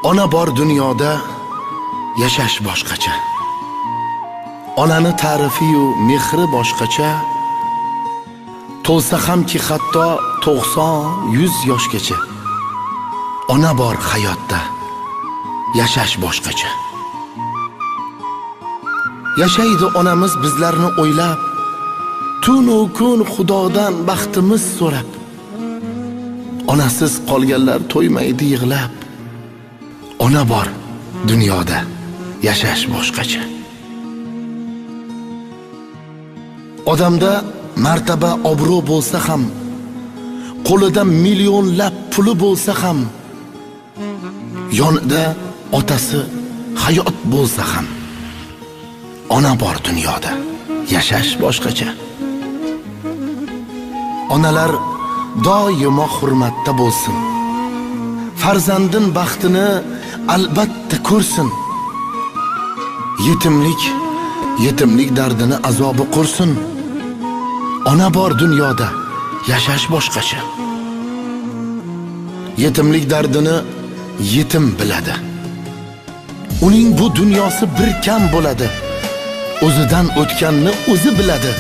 Ona bor dunyoda yashash boshqacha. Onani ta'rifi-yu mehri boshqacha. To'lsa hamki hatto 90-100 yoshgacha. Ona bor hayotda yashash boshqacha. Yashaydi onamiz bizlarni o'ylab, tun u kun Xudodan baxtimiz so'rab. Onasiz qolganlar to'ymaydi yig'lab. Ona bor dunyoda yashash boshqacha. Odamda martaba obro' bo'lsa ham, qo'lida millionlab puli bo'lsa ham, yonida otasi hayot bo'lsa ham, ona bor dunyoda yashash boshqacha. Onalar doimo hurmatda bo'lsin. Farzandin baxtini albatta ko'rsin. Yetimlik dardini azobi qursin. Ona bor dunyoda yashash boshqacha. Yetimlik dardini yetim biladi. Uning bu dunyosi bir kam bo'ladi. O'zidan o'tganni o'zi biladi.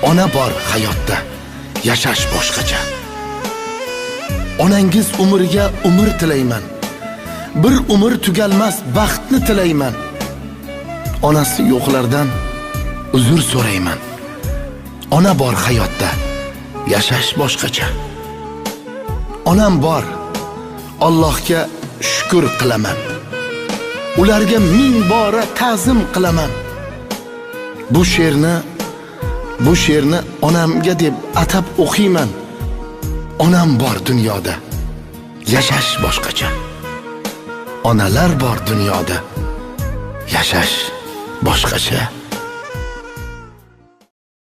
Ona bor hayotda yashash boshqacha. Onangiz umriga umr tilayman. Bir umr tugalmas baxtni tilayman. Onasi yo'qlardan uzr so'rayman. Ona bor hayotda yashash boshqacha. Onam bor, Allohga shukr qilaman. Ularga ming bora ta'zim qilaman. Bu she'rni onamga deb atab o'qiyman. Onam bor dunyoda yashash boshqacha. Onalar bor dunyoda yashash boshqacha.